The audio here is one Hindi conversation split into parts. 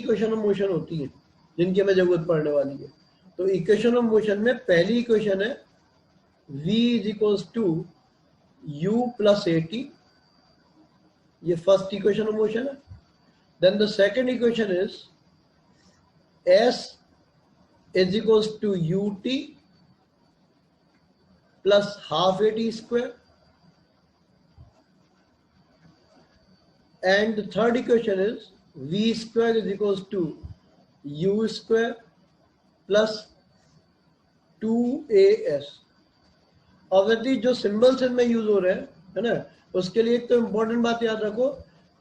इक्वेशन ऑफ मोशन होती है जिनकी हमें जरूरत पड़ने वाली है। तो इक्वेशन ऑफ मोशन में पहली इक्वेशन है v is equals to u plus at, ये फर्स्ट इक्वेशन ऑफ मोशन है। Then the second equation is s is equals to ut plus half at square, and the third equation is v square is equals to u square plus 2as। Obviously जो सिंबल्स इनमें यूज हो रहे हैं है ना, उसके लिए एक तो इंपॉर्टेंट बात याद रखो,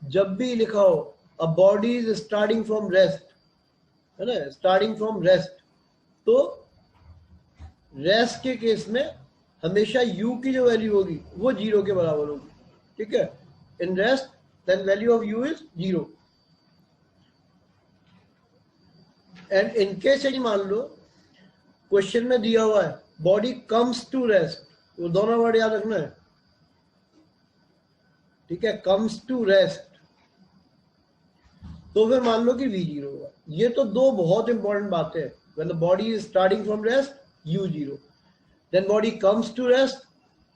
जब भी लिखा हो a body is starting from rest, है ना, स्टार्टिंग फ्रॉम रेस्ट, तो रेस्ट के केस में हमेशा u की जो वैल्यू होगी वो 0 के बराबर होगी। ठीक है, in rest then value of u is 0, and in case यदि मान लो क्वेश्चन में दिया हुआ है बॉडी कम्स टू रेस्ट, वो दोनों वर्ड याद रखना है। ठीक है, कम्स टू रेस्ट, तो फिर मान लो कि v0 होगा। ये तो दो बहुत इंपॉर्टेंट बातें हैं। when the body is starting from rest u0, then body comes to rest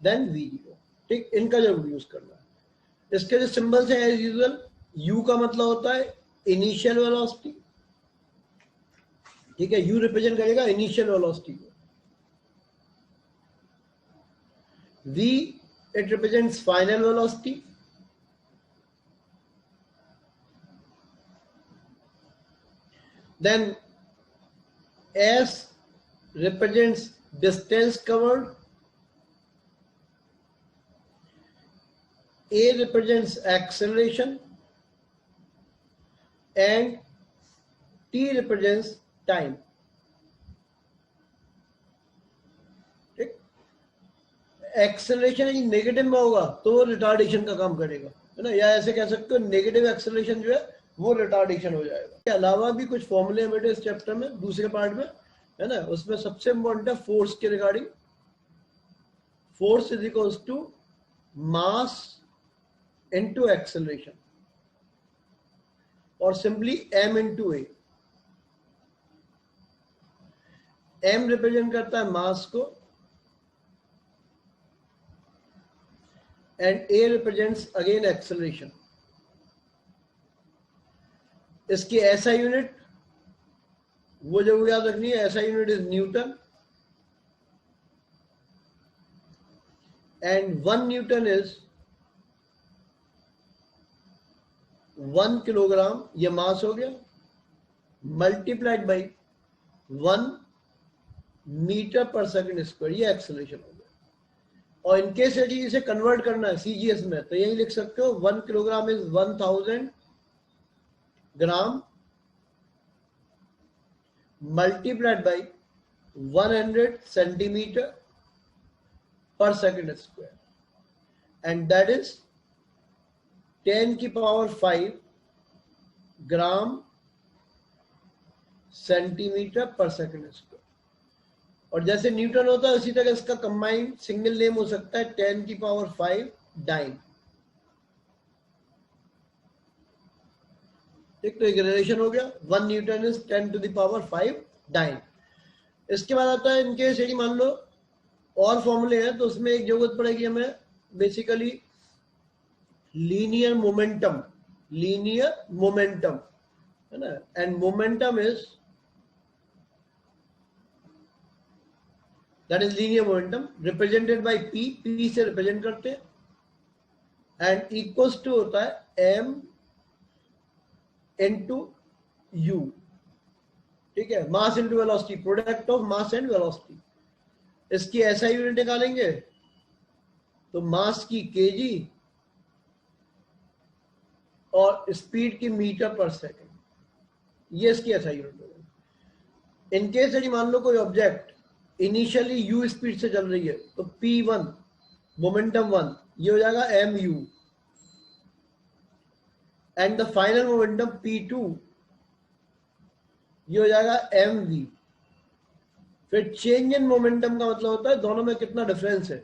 then v0। ठीक, इनका जरूर यूज करना है। इसके जो सिंबल्स हैं एज यूजुअल, u का मतलब होता है इनिशियल वेलोसिटी। ठीक है, u रिप्रेजेंट करेगा इनिशियल वेलोसिटी को। v it represents final velocity. Then s represents distance covered, A represents acceleration, and T represents time। ठीक, एक्सेलरेशन यदि नेगेटिव में होगा तो वो रिटार्डेशन का काम करेगा, है ना, या ऐसे कह सकते हो नेगेटिव एक्सेलरेशन जो है वो रिटार्डेशन हो जाएगा। इसके अलावा भी कुछ फॉर्मूले हैं बेटे इस चैप्टर में, दूसरे पार्ट में, है ना, उसमें सबसे इंपॉर्टेंट है फोर्स के regarding. Force is equals to mass into acceleration, or simply m into a। m represent करता है मास को, and a represents again acceleration. इसकी SI यूनिट वो जो याद रखनी है, SI unit is newton, and 1 newton is 1 kilogram, ये मास हो गया, मल्टीप्लाइड बाई 1 मीटर पर सेकंड स्क्वायर, ये एक्सेलरेशन हो गया। और इनकेस यदि इसे कन्वर्ट करना है CGS में, तो यही लिख सकते हो 1 kilogram is 1000 gram multiplied by 100 centimetre per second square, and that is 10 की power 5 gram centimetre per second square. और जैसे न्यूटन होता है उसी तरह इसका कंबाइंड सिंगल नेम हो सकता है 10 की पावर 5 डाइन। एक तो एक रिलेशन हो गया, 1 newton is 10 to the power 5 dyne. इसके बाद आता है इनकेस यदि मान लो और फॉर्मूले हैं, तो उसमें एक जरूरत पड़ेगी हमें बेसिकली लीनियर मोमेंटम, है ना, and momentum is, that is linear momentum represented by p से रिप्रेजेंट करते हैं, एंड इक्वल्स टू होता है m इंटू u। ठीक है, mass into velocity, product of mass and velocity. इसकी SI यूनिट निकालेंगे तो मास की kg और स्पीड की मीटर पर सेकंड, ये इसकी SI यूनिट होगी। इनकेस यदि मान लो कोई ऑब्जेक्ट इनिशियली u स्पीड से चल रही है, तो p1 मोमेंटम 1 ये हो जाएगा mu, and the final momentum p2 ये हो जाएगा mv। फिर चेंज इन मोमेंटम का मतलब होता है दोनों में कितना डिफरेंस है।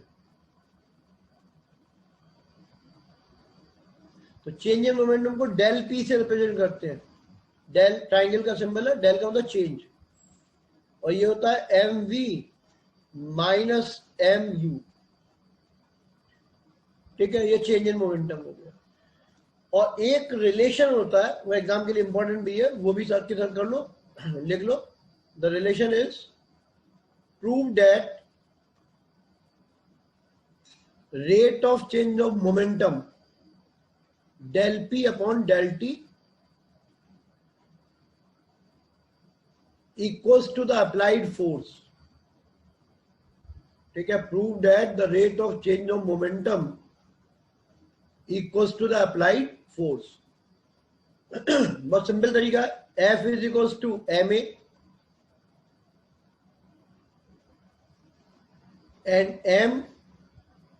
तो चेंज इन मोमेंटम को डेल p से रिप्रेजेंट करते हैं, डेल ट्राइंगल का सिंबल है, डेल का मतलब चेंज, और ये होता है M V minus M U, ठीक है, ये चेंज इन मोमेंटम हो गया। और एक रिलेशन होता है, वो एग्जाम के लिए इंपॉर्टेंट भी है, वो भी साथ के साथ कर लो, लिख लो। The relation is prove that rate of change of momentum del P upon del T equals to the applied force, ठीक है, prove that the rate of change of momentum equals to the applied force। बहुत सिंपल तरीका है, F is equals to ma and m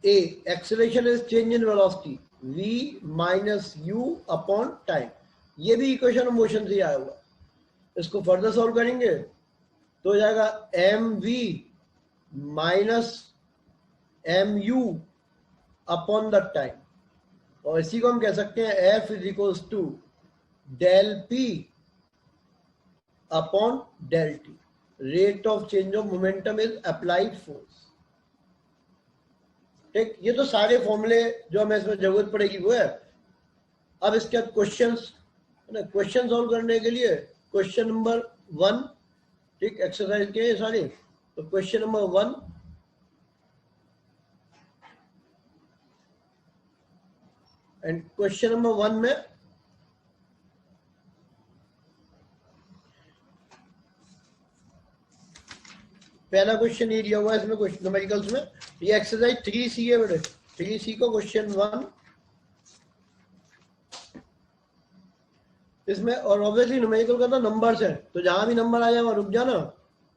a acceleration is change in velocity v minus u upon time। ये भी इक्वेशन ऑफ मोशन से आया हुआ, इसको फर्दर सॉल्व करेंगे तो हो जाएगा M V minus M U upon the time, और इसी को हम कह सकते हैं F is equals to del P upon del T, rate of change of momentum is applied force. ठीक, ये तो सारे फॉर्मूले जो हमें इसमें जरूरत पड़ेगी वो है। अब इसके बाद क्वेश्चंस, क्वेश्चन सॉल्व करने के लिए क्वेश्चन नंबर 1, ठीक, एक्सरसाइज के सारे, तो question number 1 and question number 1 में पहला क्वेश्चन ये दिया हुआ है इसमें क्वेश्चन न्यूमेरिकल्स में, ये एक्सरसाइज 3C है बेटे, 3C को क्वेश्चन 1 इसमें, और ऑब्वियसली न्यूमेरिकल का तो नंबर्स है, तो जहां भी नंबर आ जाए वहां रुक जाना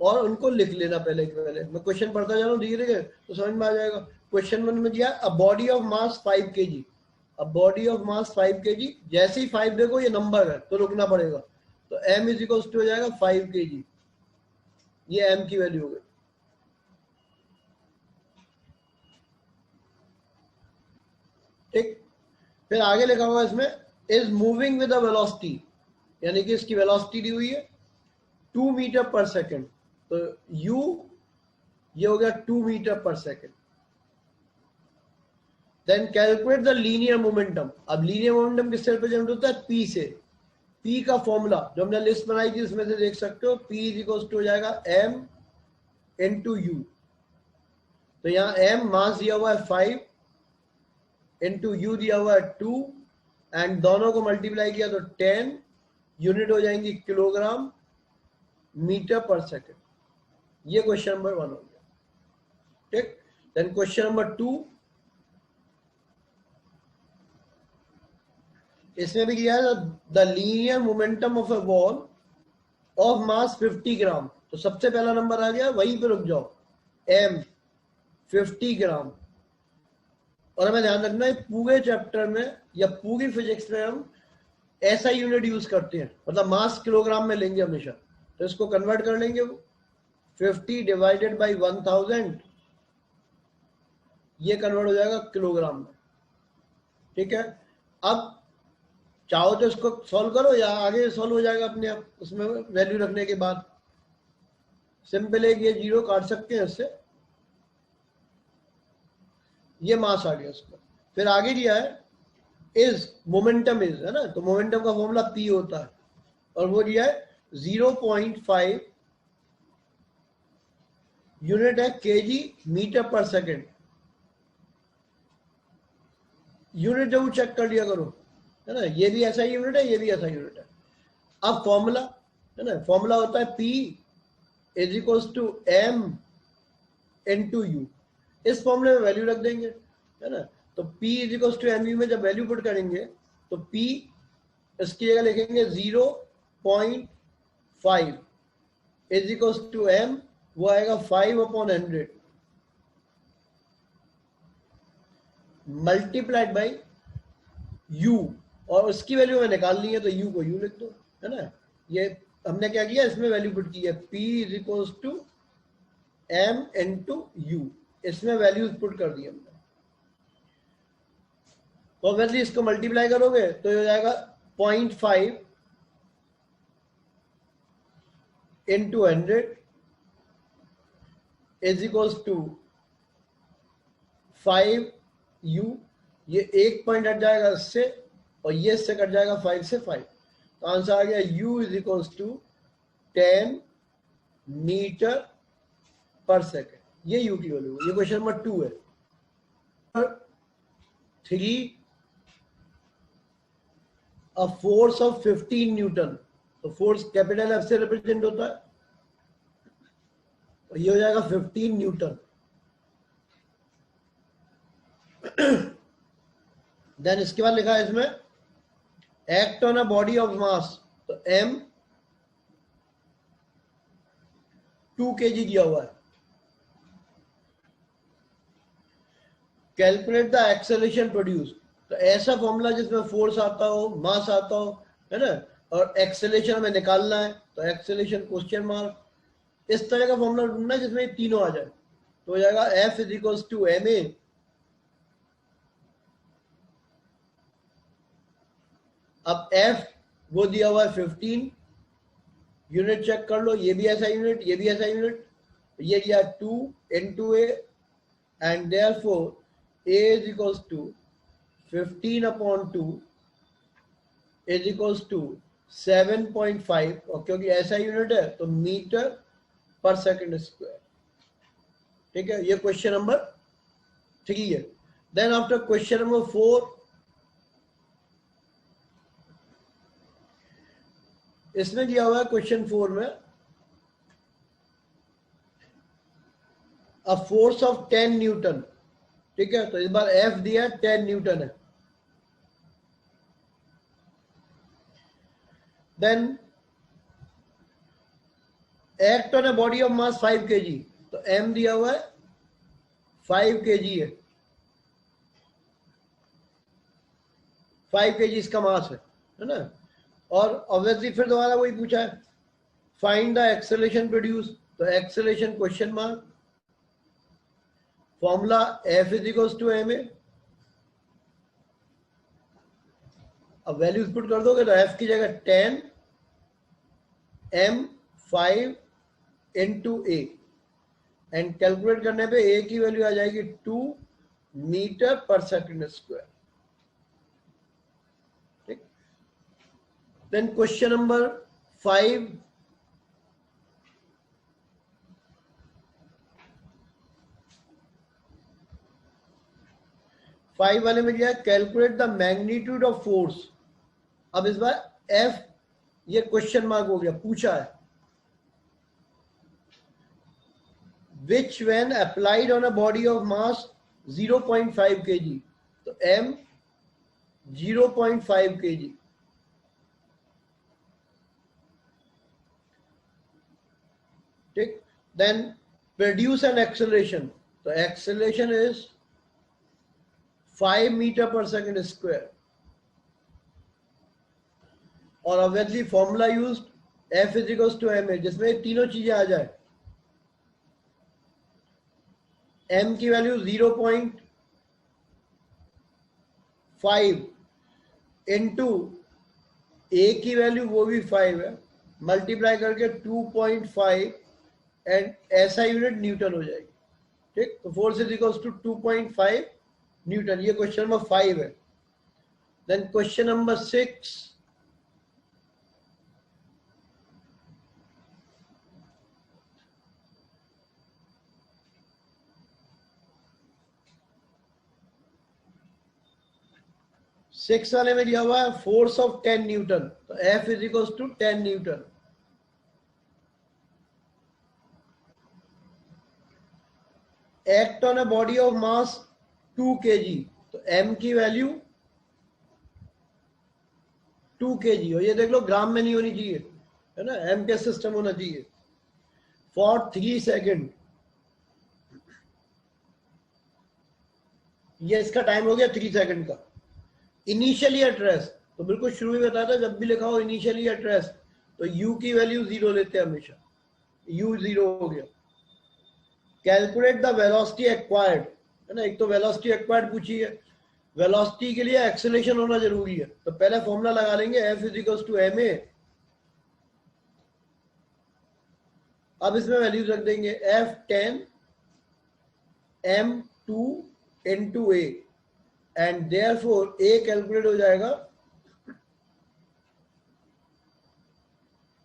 और उनको लिख लेना पहले मैं क्वेश्चन पढ़ता जा रहा हूँ धीरे धीरे तो समझ में आ जाएगा। क्वेश्चन 1 में दिया अ body of mass 5 kg, a body of mass 5 kg, जैसे ही 5 देखो ये नंबर है तो रुकना पड़ेगा, तो m इज इक्वल टू हो जाएगा 5 kg, ये m की वैल्यू हो गई। ठीक, फिर आगे लिखा हुआ इसमें is moving with a velocity, यानी कि इसकी वेलोसिटी दी हुई है 2 मीटर पर सेकेंड, तो u ये हो गया 2 मीटर पर second. Then calculate the linear momentum, अब लीनियर मोमेंटम किससे रिप्रेजेंट होता है, p से, p का फॉर्मूला जो हमने लिस्ट बनाई थी उसमें से देख सकते हो, p इज इक्वल टू हो जाएगा m इंटू u, तो यहाँ m मास दिया हुआ है 5 इंटू यू दिया हुआ है 2 एंड दोनों को मल्टीप्लाई किया तो 10, यूनिट हो जाएंगी किलोग्राम मीटर पर सेकेंड। ये क्वेश्चन नंबर 1 हो गया। ठीक, देन क्वेश्चन नंबर 2, इसमें भी किया है the linear momentum of a ball of मास 50 ग्राम, तो सबसे पहला नंबर आ गया, वहीं पे रुक जाओ, m 50 ग्राम। और हमें ध्यान रखना है पूरे चैप्टर में या पूरी फिजिक्स में हम ऐसा यूनिट यूज करते हैं, मतलब मास किलोग्राम में लेंगे हमेशा, तो इसको कन्वर्ट कर लेंगे, 50 डिवाइडेड बाई 1000, ये कन्वर्ट हो जाएगा किलोग्राम में। ठीक है, अब चाहो तो इसको सॉल्व करो या आगे सॉल्व हो जाएगा अपने आप, उसमें वैल्यू रखने के बाद सिंपल है, ये 0 काट सकते हैं इससे, ये मास आ गया उसका। फिर आगे दिया है इज मोमेंटम इज, है ना, तो मोमेंटम का फॉर्मूला p होता है, और वो दिया है 0.5 यूनिट है kg मीटर पर सेकेंड। यूनिट जरूर चेक कर लिया करो, है ना, ये भी ऐसा यूनिट है, ये भी ऐसा यूनिट है। अब फॉर्मूला, है ना, फॉर्मूला होता है p is equals to m into u, इस फॉर्मूले में वैल्यू रख देंगे, है ना, तो p is equals to M U में जब वैल्यू पुट करेंगे तो p इसकी जगह लिखेंगे 0.5 इज इक्वल्स टू m, वो आएगा 5/100 मल्टीप्लाइड बाई u, और उसकी वैल्यू में निकाल ली है तो u को u लिख दो, है ना। ये हमने क्या किया, इसमें वैल्यू पुट की है p is equals to m into u, इसमें वैल्यूज पुट कर दी हमने, तो ऑब्वियसली इसको मल्टीप्लाई करोगे तो हो जाएगा 0.5 into 100 is equals to 5u, ये एक पॉइंट हट जाएगा इससे और ये इससे कट जाएगा 5 से 5, तो आंसर आ गया u is equals to 10 metre पर सेकेंड। ये u की वैल्यू, ये क्वेश्चन नंबर 2 है। 3 अ फोर्स ऑफ 15 न्यूटन, तो फोर्स कैपिटल एफ से रिप्रेजेंट होता है, तो ये हो जाएगा 15 न्यूटन। देन इसके बाद लिखा है इसमें act on a body of मास, तो m 2 kg दिया हुआ है। कैलकुलेट द एक्सेलरेशन प्रोड्यूस, तो ऐसा फॉर्मूला जिसमें फोर्स आता हो, मास आता हो, है ना, और एक्सेलरेशन हमें निकालना है, तो एक्सेलरेशन क्वेश्चन मार्क, इस तरह का फॉर्मूला ढूंढना है जिसमें ये तीनों आ जाए, तो हो जाएगा F is equals to ma, अब F वो दिया हुआ है 15, यूनिट चेक कर लो, ये भी ऐसा यूनिट, ये भी ऐसा यूनिट, ये दिया 2 into a and therefore a is equals to 15 upon 2 is equals to 7.5, और क्योंकि ऐसा यूनिट है तो मीटर पर सेकंड स्क्वायर। ठीक है, ये क्वेश्चन नंबर 3 है। देन आफ्टर क्वेश्चन नंबर 4, इसमें दिया हुआ है क्वेश्चन 4 में अ फोर्स ऑफ 10 न्यूटन। ठीक है, तो इस बार F दिया 10 न्यूटन है। Then act on a body of mass 5 kg, तो M दिया हुआ है 5 kg है, 5 kg इसका मास है ना, और ऑब्वियसली फिर दोबारा वही पूछा है फाइंड द एक्सेलरेशन प्रोड्यूस, तो acceleration question mark, formula F is equals to ma, अब वैल्यूज पुट कर दोगे तो F की जगह 10 m 5 into a, and calculate करने पे a की वैल्यू आ जाएगी 2 मीटर पर सेकंड स्क्वायर। ठीक, देन क्वेश्चन नंबर 5, वाले में दिया calculate the magnitude of force. अब इस बार F ये क्वेश्चन मार्क हो गया, पूछा है which when applied on a body of mass 0.5 kg, तो M 0.5 kg। ठीक, देन प्रोड्यूस एन एक्सेलरेशन, तो एक्सेलरेशन इज 5 मीटर पर सेकंड स्क्वायर, और obviously formula use F is equals to ma, जिसमें तीनों चीजें आ जाए। M की वैल्यू 0.5 इंटू A की वैल्यू वो भी 5 है, मल्टीप्लाई करके 2.5 एंड ऐसा यूनिट न्यूटन हो जाएगी। ठीक, तो force is equals to 2.5 newton. ये क्वेश्चन नंबर 5 है। देन क्वेश्चन नंबर 6, वाले में दिया हुआ है फोर्स ऑफ 10 न्यूटन, तो F is equals to 10 newton. Act on a body of mass 2 kg, तो M की वैल्यू 2 kg हो, ये देख लो ग्राम में नहीं होनी चाहिए, है ना, M के सिस्टम होना चाहिए। फॉर 3 सेकेंड, ये इसका टाइम हो गया 3 सेकेंड का। इनिशियली एट रेस्ट, तो बिल्कुल शुरू में बताया था जब भी लिखा हो इनिशियली एट रेस्ट तो U की वैल्यू 0 लेते हैं हमेशा, U 0 हो गया। कैलकुलेट द वेलोसिटी एक्वायर्ड, है ना, एक तो वेलोसिटी एक्वायर्ड पूछी है, वेलोसिटी के लिए एक्सेलरेशन होना जरूरी है, तो पहले फॉर्मूला लगा लेंगे F is equals to ma, अब इसमें वैल्यूज रख देंगे F10 m2 into a and therefore a calculate हो जाएगा,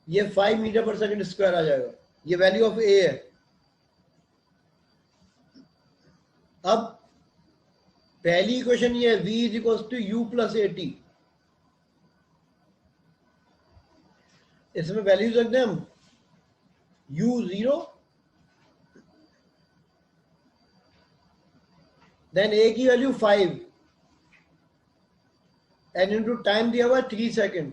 ये 5 मीटर पर सेकंड स्क्वायर आ जाएगा, ये वैल्यू ऑफ a है। अब पहली इक्वेशन ये है v is equal to U plus A T, इसमें वैल्यूज रख दें हम u 0, देन a की वैल्यू 5 एंड इनटू टाइम दिया हुआ 3 सेकंड,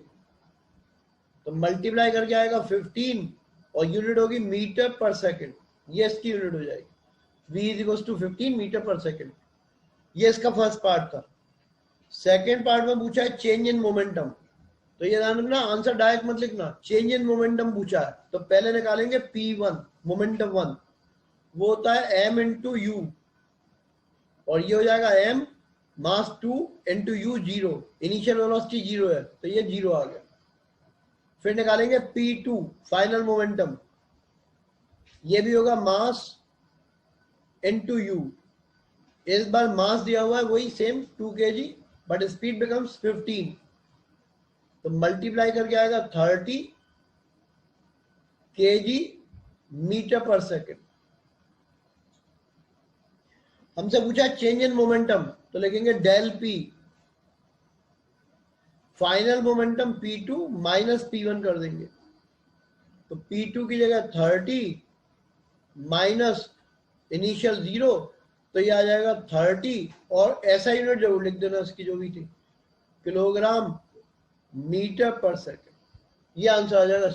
तो मल्टीप्लाई करके आएगा 15 और यूनिट होगी मीटर पर सेकंड, ये इसकी यूनिट हो जाएगी, v is equal to 15 metre पर सेकंड। ये इसका फर्स्ट पार्ट था। सेकंड पार्ट में पूछा है चेंज इन मोमेंटम, तो ये ध्यान रखना आंसर डायरेक्ट मत लिखना, चेंज इन मोमेंटम पूछा है तो पहले निकालेंगे P1 मोमेंटम 1, वो होता है m इंटू यू, और ये हो जाएगा m mass 2 into you 0, initial velocity 0 है तो ये 0 आ गया। फिर निकालेंगे P2 फाइनल मोमेंटम, ये भी होगा मास इंटू यू, इस बार मास दिया हुआ है वही same 2 kg but speed becomes 15, तो मल्टीप्लाई करके आएगा 30 kg मीटर पर सेकेंड। हमसे पूछा चेंज इन मोमेंटम, तो लिखेंगे del p, final momentum P2 minus P1 कर देंगे, तो P2 की जगह 30 माइनस इनिशियल 0, तो ये आ जाएगा 30 और ऐसा यूनिट जरूर लिख देना इसकी जो भी थी, किलोग्राम मीटर पर सेकेंड, ये आंसर आ जाएगा।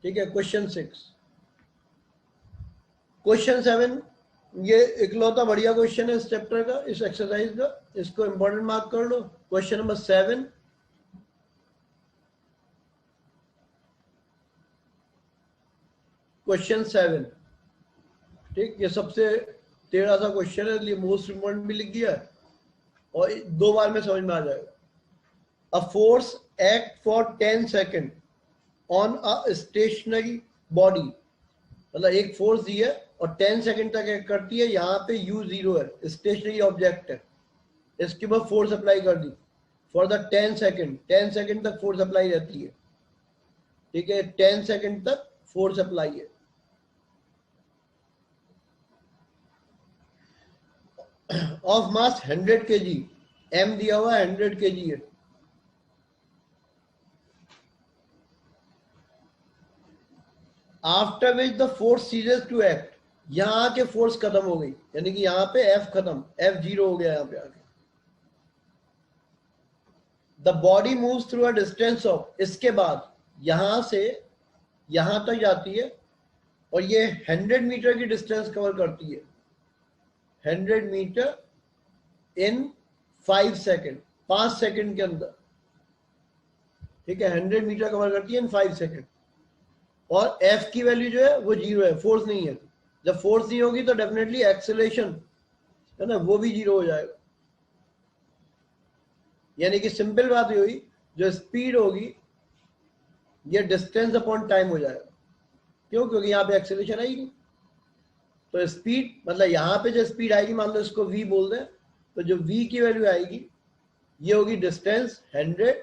ठीक है, क्वेश्चन 6। क्वेश्चन 7 ये इकलौता बढ़िया क्वेश्चन है इस चैप्टर का, इस एक्सरसाइज का, इसको इंपॉर्टेंट मार्क कर लो। क्वेश्चन नंबर 7, क्वेश्चन 7, ठीक, ये सबसे टेढ़ा सा क्वेश्चन है इसलिए मोस्ट इंपॉर्टेंट भी लिख दिया है और 2 बार में समझ में आ जाएगा। A force act for 10 second on a stationary body, मतलब एक फोर्स दी है और 10 सेकंड तक एक्ट करती है, यहाँ पे u 0 है, स्टेशनरी ऑब्जेक्ट है, इसके ऊपर फोर्स अप्लाई कर दी फॉर द 10 सेकंड तक फोर्स अप्लाई रहती है। ठीक है, 10 सेकंड तक फोर्स अप्लाई है। ऑफ मास 100 kg, m दिया हुआ 100 kg है। After which the force ceases to act, यहां आके फोर्स खत्म हो गई, यानी कि यहां पे F खत्म, F 0 हो गया यहां पे आके। The body moves through a distance of, इसके बाद यहां से यहां तक जाती है और ये 100 मीटर की डिस्टेंस कवर करती है, 100 मीटर इन 5 सेकेंड, 5 सेकेंड के अंदर। ठीक है, 100 मीटर कवर करती है इन 5 सेकेंड, और F की वैल्यू जो है वो 0 है, फोर्स नहीं है। जब फोर्स नहीं होगी तो डेफिनेटली एक्सेलरेशन है ना, वो भी 0 हो जाएगा। यानी कि सिंपल बात ये हुई, जो स्पीड होगी ये डिस्टेंस अपॉन टाइम हो जाएगा। क्यों? क्योंकि यहाँ पे एक्सेलरेशन आई नहीं, तो स्पीड मतलब यहाँ पे जो स्पीड आएगी, मान लो इसको v बोल दें, तो जो v की वैल्यू आएगी ये होगी distance 100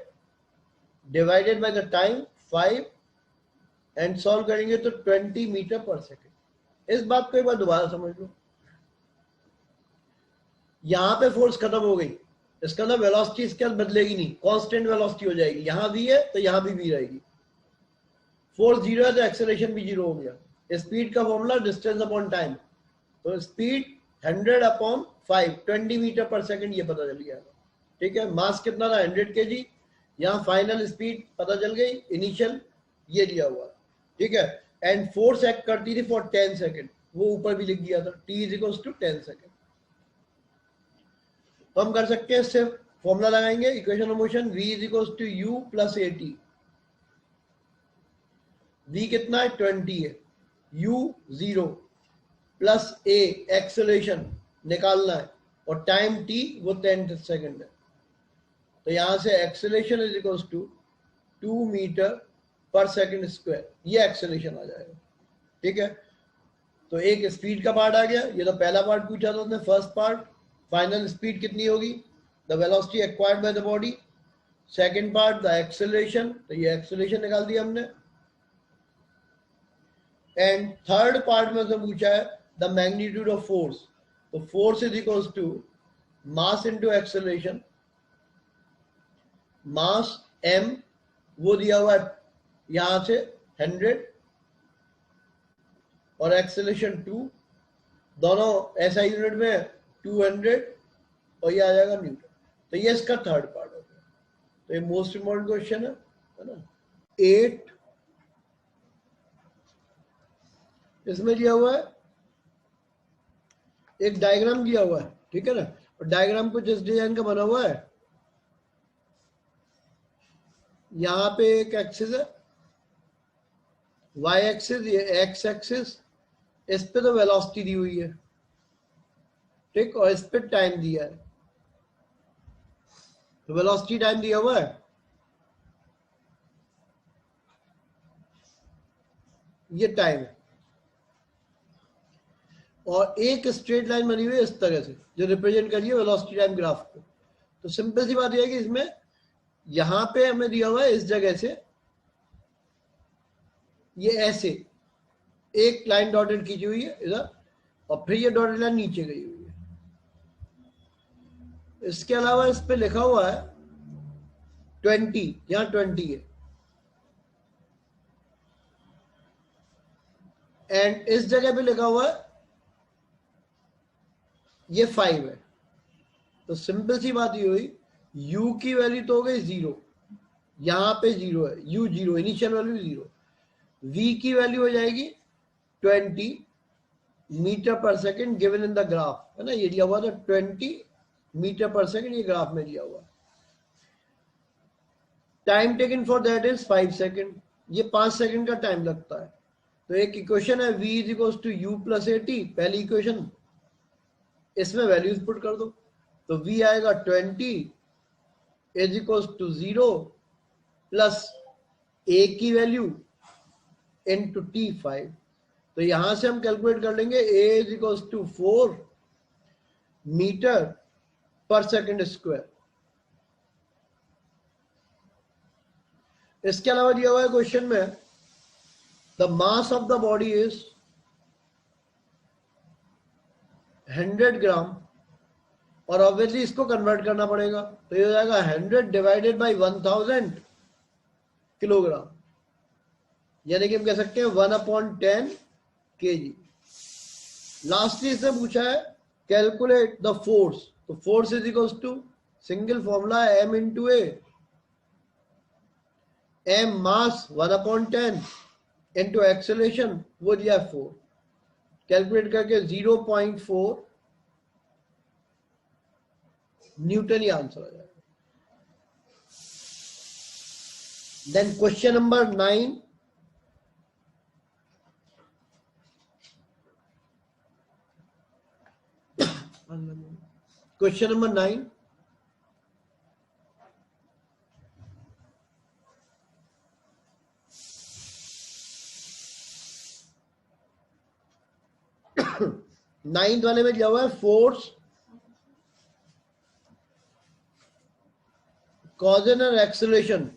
divided by the time 5 and solve करेंगे तो 20 मीटर पर सेकेंड। इस बात को एक बार दोबारा समझ लो, यहां पे फोर्स खत्म हो गई, इसका मतलब वेलोसिटी इसके अंदर बदलेगी नहीं, कांस्टेंट वेलोसिटी हो जाएगी। यहां v है तो यहां भी v रहेगी। फोर्स 0 है तो एक्सेलरेशन भी 0 हो गया। स्पीड का फॉर्मूला डिस्टेंस अपॉन टाइम, तो स्पीड 100 अपॉन 5 20 मीटर पर सेकेंड, ये पता चल गया। ठीक है, मास कितना था 100 kg, यहाँ फाइनल स्पीड पता चल गई, इनिशियल ये दिया हुआ। ठीक है, एंड फोर्स एक्ट करती थी फॉर 10 सेकेंड, वो ऊपर भी लिख दिया था, t is equal to 10 second. तो हम कर सकते हैं, सिर्फ फॉर्मूला लगाएंगे, equation of motion v is equal to u plus A t. v कितना है 20 है, u 0 प्लस a एक्सेलरेशन निकालना है और टाइम t वो 10 सेकेंड है। तो यहां से acceleration is equal to 2 metre पर सेकेंड स्क्वायर, ये एक्सेलरेशन आ जाएगा। ठीक है, तो एक स्पीड का पार्ट आ गया, ये तो पहला पार्ट पूछा था उसने, फर्स्ट पार्ट, फाइनल स्पीड कितनी होगी, the velocity acquired by the body. Second part the acceleration, तो ये एक्सेलरेशन निकाल दिया हमने। एंड थर्ड पार्ट में से पूछा है द मैग्नीट्यूड ऑफ फोर्स, तो force is equals to mass into acceleration. Mass m वो दिया हुआ है यहां से 100 और एक्सेलरेशन 2, दोनों ऐसा यूनिट में 200 और ये आ जाएगा न्यूटन। तो ये इसका थर्ड पार्ट हो गया। तो ये मोस्ट इम्पोर्टेंट क्वेश्चन है ना। 8 इसमें दिया हुआ है, एक डायग्राम दिया हुआ है, ठीक है ना, और डायग्राम कुछ इस डिजाइन का बना हुआ है। यहां पे एक एक्सिस है y एक्सिस, ये x एक्सिस, इस पे तो वेलोसिटी दी हुई है, ठीक, और इस पे टाइम दिया है। तो वेलोसिटी टाइम दिया हुआ है, ये टाइम है, और एक स्ट्रेट लाइन बनी हुई है इस तरह से जो रिप्रेजेंट करिए वेलोसिटी टाइम ग्राफ को। तो सिंपल सी बात यह है कि इसमें यहां पे हमें दिया हुआ है इस जगह से ये ऐसे एक लाइन डॉटेड खींची हुई है इधर, और फिर ये डॉटेड लाइन नीचे गई हुई है। इसके अलावा इस पे लिखा हुआ है 20, यहां 20 है, एंड इस जगह पे लिखा हुआ है ये 5 है। तो सिंपल सी बात ये हुई, u की वैल्यू तो हो गई 0, यहां पे 0 है, u 0, इनिशियल वैल्यू 0, v की वैल्यू हो जाएगी 20 मीटर पर second given in the graph, है ना, ये दिया हुआ था 20 मीटर पर सेकेंड, ये ग्राफ में दिया हुआ। Time taken for that is 5 second, ये 5 सेकेंड का टाइम लगता है। तो एक इक्वेशन है v is equals to u plus 80, पहली इक्वेशन, इसमें वैल्यूज पुट कर दो, तो v आएगा 20 is equals to 0 plus a की वैल्यू इनटू t5। तो यहां से हम कैलकुलेट कर लेंगे a is equals to 4 metre पर सेकेंड स्क्वायर। इसके अलावा दिया हुआ है क्वेश्चन में the mass of the body is 100 gram, और ऑब्वियसली इसको कन्वर्ट करना पड़ेगा, तो ये हो जाएगा 100 डिवाइडेड बाई 1000 किलोग्राम, यानी कि हम कह सकते हैं 1/10 kg। लास्टली इसने पूछा है कैलकुलेट द फोर्स, तो force is equals to single formula है m into a, m mass 1/10 into acceleration वो दिया 4, कैलकुलेट करके 0.4 न्यूटन ही आंसर आ जाएगा। Then question number 9, question number 9, ninth वाले में दिया हुआ है फोर्स कॉजन और एक्सेलरेशन।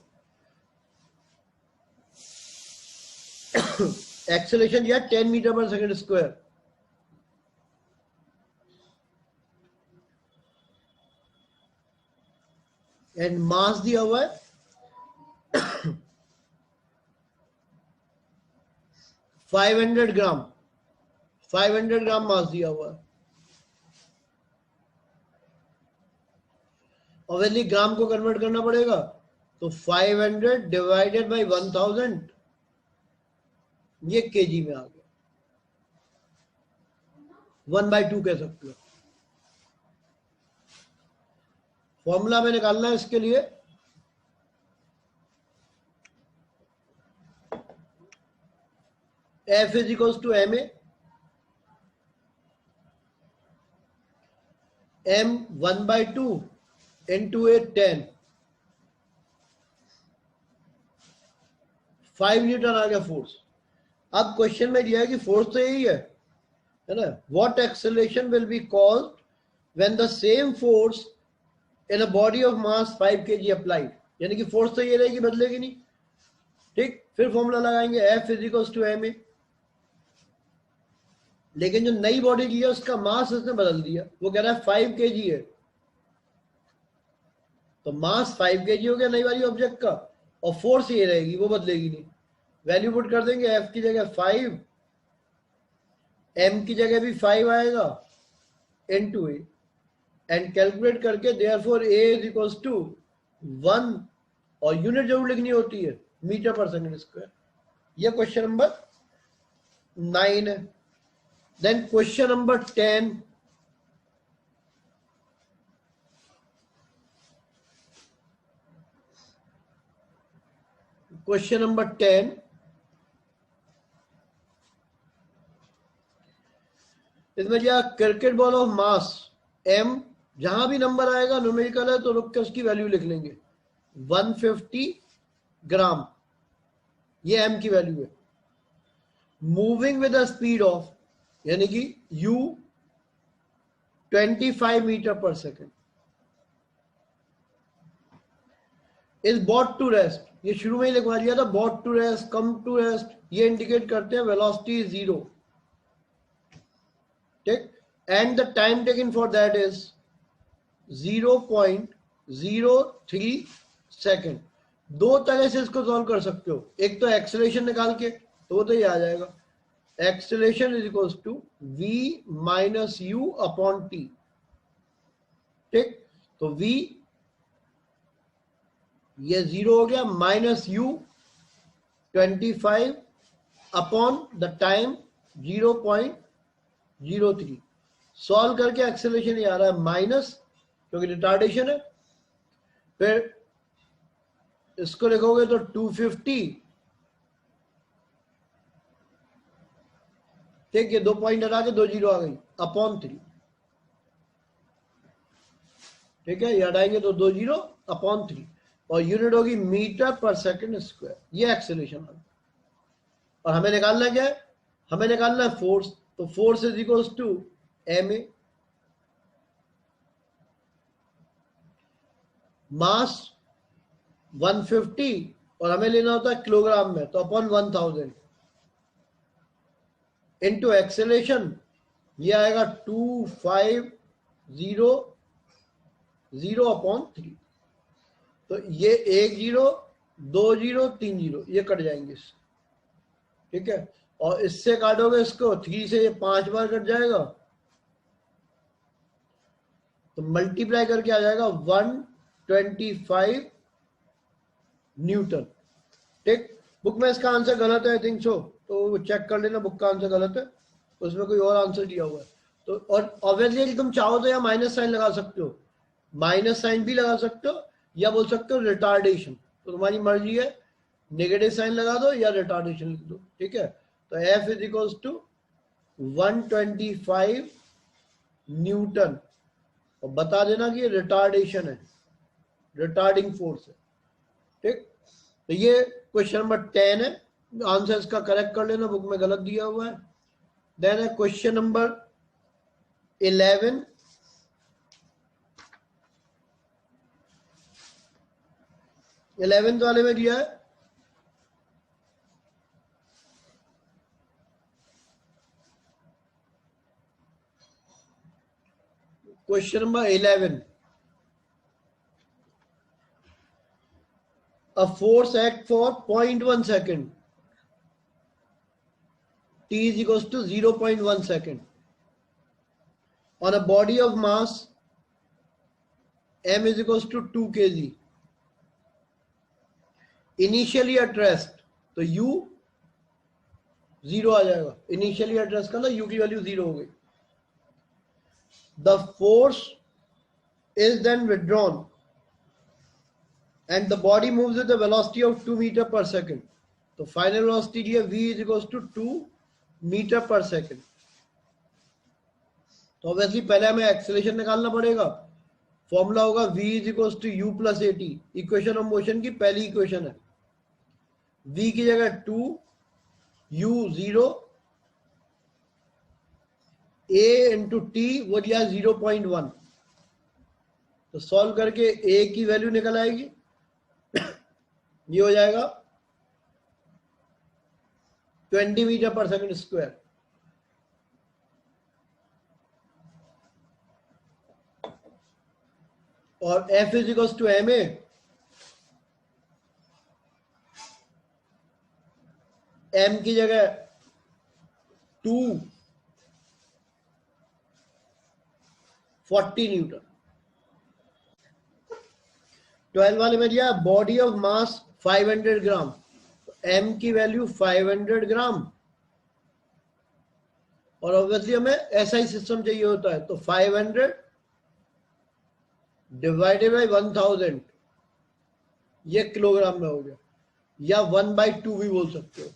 एक्सेलरेशन दिया 10 मीटर पर सेकेंड स्क्वायर, एंड मास दिया हुआ है 500 ग्राम, 500 ग्राम मास दिया हुआ है। ऑब्वियसली ग्राम को कन्वर्ट करना पड़ेगा, तो 500 डिवाइडेड बाई 1000 ये केजी में आ गया, 1/2 कह सकते हो। फॉर्मूला में निकालना है इसके लिए, F is equals to ma, m 1/2 into a 10, 5 newton आ गया फोर्स। अब क्वेश्चन में दिया है कि फोर्स तो यही है ना, what acceleration will be caused when the same force in a body of mass 5 kg applied, यानी कि फोर्स तो ये रहेगी, बदलेगी नहीं। ठीक, फिर फॉर्मूला लगाएंगे F is to M a, लेकिन जो नई बॉडी ली है उसका मास इसने बदल दिया, वो कह रहा है 5 kg है, तो मास 5 kg हो गया नई वाली ऑब्जेक्ट का, और फोर्स ये रहेगी, वो बदलेगी नहीं। वैल्यू पुट कर देंगे, F की जगह 5, M की जगह भी 5 आएगा, इनटू ए, एंड कैलकुलेट करके therefore A is equals to 1, और यूनिट जरूर लिखनी होती है, मीटर पर सेकंड स्क्वायर। यह क्वेश्चन नंबर 9 है। Then question number 10, question number 10, इसमें दिया cricket ball of mass m, जहां भी नंबर आएगा न्यूमेरिकल है तो रुक के उसकी वैल्यू लिख लेंगे, 150 ग्राम, ये m की वैल्यू है। Moving with the speed of, यानी कि u 25 मीटर पर second, is brought to rest, ये शुरू में ही लिखवा दिया था, brought to rest, come to rest, ये इंडिकेट करते हैं वेलोसिटी इज 0। ठीक, and the time taken for that is 0.03 second. दो तरह से इसको सॉल्व कर सकते हो, एक तो एक्सेलरेशन निकाल के, तो वो तो ये आ जाएगा, acceleration is equals to v minus u upon t. ठीक, तो v ये 0 हो गया, minus u 25 upon the time 0.03। Solve करके एक्सेलरेशन ये आ रहा है माइनस, क्योंकि रिटार्डेशन है, फिर इसको लिखोगे तो 250, ठीक है, 2 पॉइंट हटा के 2 जीरो आ गई, अपॉन 3। ठीक है, ये हटाएंगे तो 2 जीरो अपॉन 3, और यूनिट होगी मीटर पर सेकंड स्क्वायर। ये एक्सेलरेशन आ गया। और हमें निकालना क्या है, हमें निकालना है फोर्स, तो force is equals to M A, mass 150, और हमें लेना होता है किलोग्राम में, तो अपॉन 1000, इनटू एक्सेलरेशन, ये आएगा 2500 अपॉन 3। तो ये 1 0 2 0 3 0 ये कट जाएंगे इससे। ठीक है, और इससे काटोगे इसको 3 से, ये 5 बार कट जाएगा, तो मल्टीप्लाई करके आ जाएगा 125 न्यूटन। ठीक, बुक में इसका आंसर गलत है, आई थिंक सो, तो चेक कर लेना, बुक का आंसर गलत है, उसमें कोई और आंसर दिया हुआ है। तो और ऑब्वियसली तुम चाहो तो या माइनस साइन लगा सकते हो, माइनस साइन भी लगा सकते हो, या बोल सकते हो रिटार्डेशन, तो तुम्हारी मर्जी है, नेगेटिव साइन लगा दो या रिटार्डेशन लिख दो। ठीक है, तो F is equals to 125 newton, और बता देना कि ये रिटार्डेशन है, रिटार्डिंग फोर्स है। ठीक, तो ये क्वेश्चन नंबर 10 है, आंसर इसका करेक्ट कर लेना, बुक में गलत दिया हुआ है। देन है क्वेश्चन नंबर 11, इलेवेंथ वाले में दिया है question number 11, a force act for 0.1 second, t is equals to 0.1 second on a body of mass m is equals to 2 kg, initially at rest, तो u 0 आ जाएगा, इनिशियली एट रेस्ट का ना u की वैल्यू 0 हो गई। The force is then withdrawn and the body moves with a velocity of 2 meter per second, तो फाइनल वेलोसिटी है v is equals to 2 metre पर सेकेंड। तो ऑब्वियसली पहले हमें एक्सेलरेशन निकालना पड़ेगा, फॉर्मूला होगा v is equals to u plus at, equation of motion की पहली इक्वेशन है, v की जगह 2 u 0, a इंटू टी वो दिया 0.1, तो सॉल्व करके a की वैल्यू निकल आएगी, ये हो जाएगा 20 मीटर पर सेकंड स्क्वायर। और F is equal to M a, m की जगह 240 न्यूटन। 12 वाले में दिया body of mass 500 gram, m की वैल्यू 500 ग्राम, और ऑब्वियसली हमें ऐसा ही सिस्टम चाहिए होता है, तो 500 डिवाइडेड बाई 1000, ये किलोग्राम में हो गया, या 1/2 भी बोल सकते हो।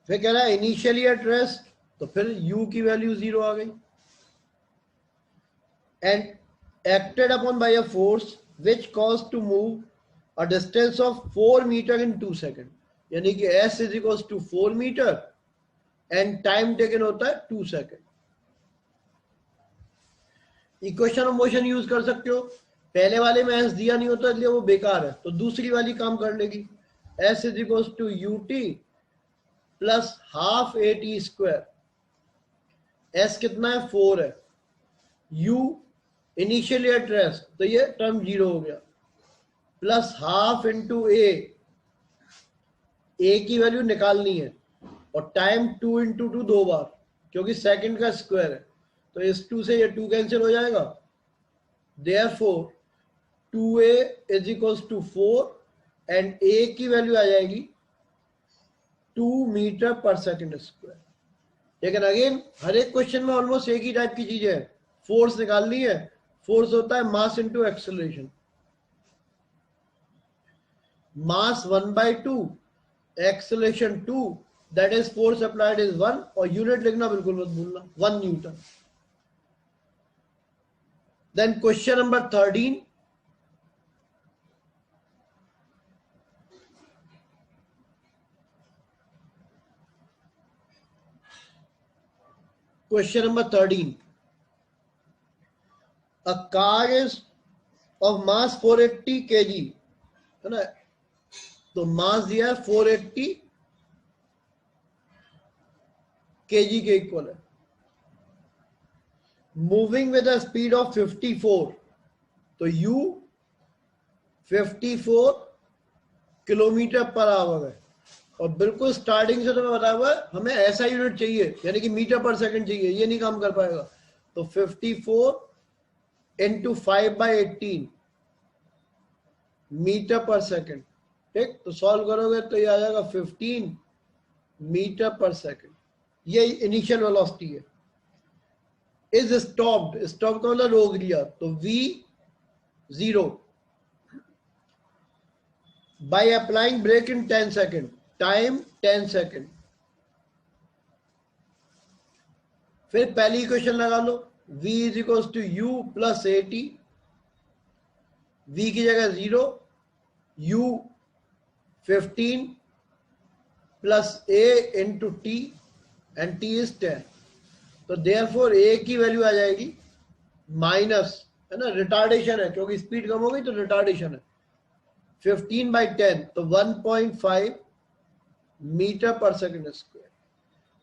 फिर कह रहा है इनिशियली एट रेस्ट, तो फिर u की वैल्यू 0 आ गई। And acted upon by a force which cause to move a distance of 4 metre in 2 second, यानी कि s is equal to 4 metre and time taken होता है 2 second. Equation of motion use कर सकते हो, पहले वाले में s दिया नहीं होता इसलिए वो बेकार है, तो दूसरी वाली काम कर लेगी। s is equal to ut plus half a t square, s कितना है 4 है, u इनिशियली एट रेस्ट, तो ये टर्म 0 हो गया, प्लस हाफ इंटू ए की वैल्यू निकालनी है, और टाइम 2 इंटू 2 2 बार, क्योंकि सेकंड का स्क्वायर है, तो इस 2 से ये 2 कैंसिल हो जाएगा। Therefore 2a is equal to 4 and a की वैल्यू आ जाएगी 2 मीटर पर सेकंड स्क्वायर। लेकिन अगेन हर एक क्वेश्चन में ऑलमोस्ट एक ही टाइप की चीजें है, फोर्स निकालनी है, फोर्स होता है mass into acceleration, mass 1/2, acceleration 2, that is force applied is 1, और यूनिट लिखना बिल्कुल मत भूलना, 1 newton. Then question number 13, question number 13, a car is of mass 480 kg, है ना, तो मास दिया है 480 kg के इक्वल है, moving with a speed of 54, तो u 54 किलोमीटर पर आवर है, और बिल्कुल स्टार्टिंग से तो मैं बताया हुआ है हमें ऐसा यूनिट चाहिए, यानी कि मीटर पर सेकंड चाहिए, ये नहीं काम कर पाएगा, तो 54 इंटू 5/18 मीटर पर सेकंड, ठीक, तो सॉल्व करोगे तो ये आ जाएगा 15 मीटर पर सेकंड, ये इनिशियल वेलोसिटी है। इज स्टॉप्ड, स्टॉप का मतलब रोक दिया, तो v 0 by applying brake in 10 second, time 10 second. फिर पहली इक्वेशन लगा लो, v is equal to u plus A t, v की जगह 0, u 15 plus a into t, and t is 10, तो देयरफॉर a की वैल्यू आ जाएगी माइनस, है ना, रिटार्डेशन है क्योंकि स्पीड कम हो गई तो रिटार्डेशन है, 15/10, तो 1.5 मीटर पर सेकंड स्क्वायर,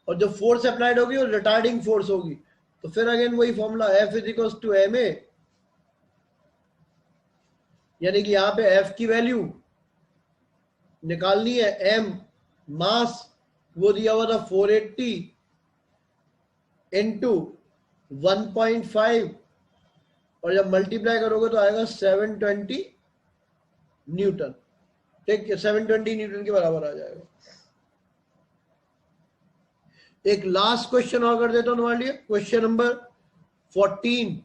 और जो फोर्स अप्लाइड होगी वो रिटार्डिंग फोर्स होगी, तो फिर अगेन वही formula F is equal to M a, यानी कि यहां पे F की वैल्यू निकालनी है, m मास वो दिया हुआ था 480 इंटू 1.5, और जब मल्टीप्लाई करोगे तो आएगा 720 न्यूटन, ठीक है, 720 न्यूटन के बराबर आ जाएगा। एक लास्ट क्वेश्चन और कर देता हूं तुम्हारे लिए, क्वेश्चन नंबर 14,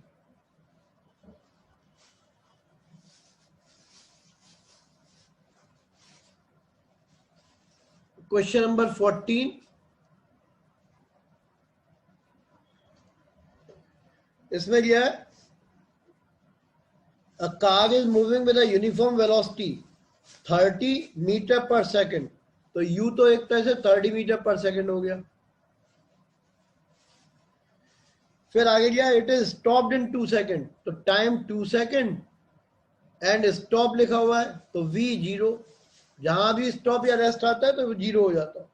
क्वेश्चन नंबर 14, इसमें क्या है, a car is moving with a uniform velocity 30 metre पर सेकंड, तो u तो एक तरह से 30 मीटर पर सेकंड हो गया। फिर आगे गया it is stopped in 2 second, तो टाइम 2 सेकंड एंड स्टॉप लिखा हुआ है तो v 0, जहां भी स्टॉप या रेस्ट आता है तो वो 0 हो जाता है।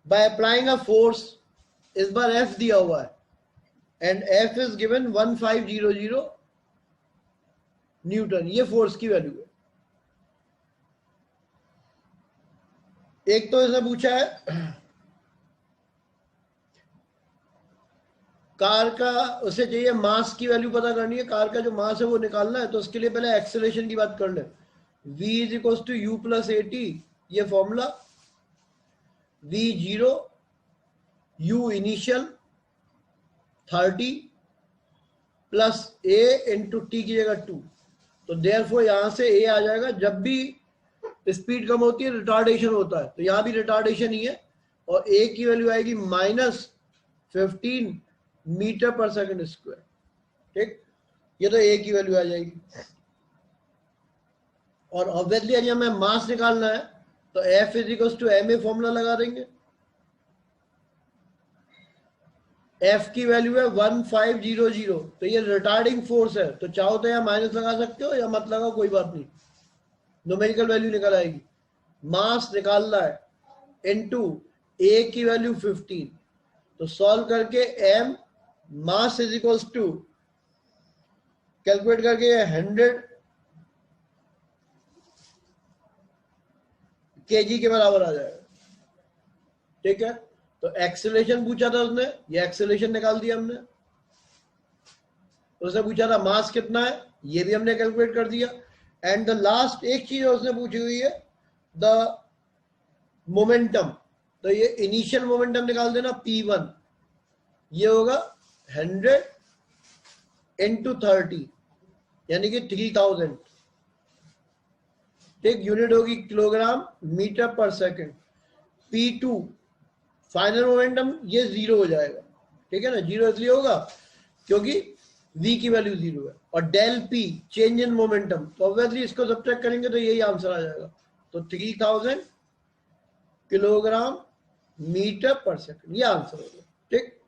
बाय अप्लाइंग अ फोर्स, इस बार f दिया हुआ है and f is given 1500 Newton, ये फोर्स की वैल्यू है। एक तो इसने पूछा है कार का, उसे चाहिए मास की वैल्यू पता करनी है, कार का जो मास है वो निकालना है, तो उसके लिए पहले एक्सेलरेशन की बात कर ले। v is equal to U plus A T, ये formula, v 0, u initial 30 plus a into T की जगह 2, तो देयरफॉर यहां से a आ जाएगा। जब भी स्पीड कम होती है रिटार्डेशन होता है, तो यहां भी रिटार्डेशन ही है, और a की वैल्यू आएगी -15 मीटर पर सेकंड स्क्वायर। ठीक, ये तो a की वैल्यू आ जाएगी। और ऑब्वियसली यदि हमें मास निकालना है तो F is equal to M a formula लगा देंगे। F की वैल्यू है 1500, तो ये रिटार्डिंग फोर्स है, तो चाहो तो यहाँ माइनस लगा सकते हो या मत लगाओ, कोई बात नहीं, न्यूमेरिकल वैल्यू निकल आएगी। मास निकालना है इनटू a की वैल्यू 15, तो सॉल्व करके m mass is equal to calculate करके 100 kg के बराबर आ जाएगा। ठीक है, तो एक्सेलरेशन पूछा था उसने, ये एक्सेलरेशन निकाल दिया हमने। उसने पूछा था मास कितना है, ये भी हमने कैलकुलेट कर दिया। एंड द लास्ट एक चीज उसने पूछी हुई है द मोमेंटम, तो ये इनिशियल मोमेंटम निकाल देना P1, ये होगा 100 इंटू 30 यानी कि 3000। ठीक, यूनिट होगी किलोग्राम मीटर पर सेकंड। P2 फाइनल मोमेंटम, ये 0 हो जाएगा। ठीक है ना, 0 इसलिए होगा क्योंकि v की वैल्यू 0 है। और del p change in momentum, तो ऑब्वियसली इसको सब्ट्रैक्ट करेंगे तो यही आंसर आ जाएगा। तो 3000 किलोग्राम मीटर पर सेकंड, ये आंसर होगा। ठीक।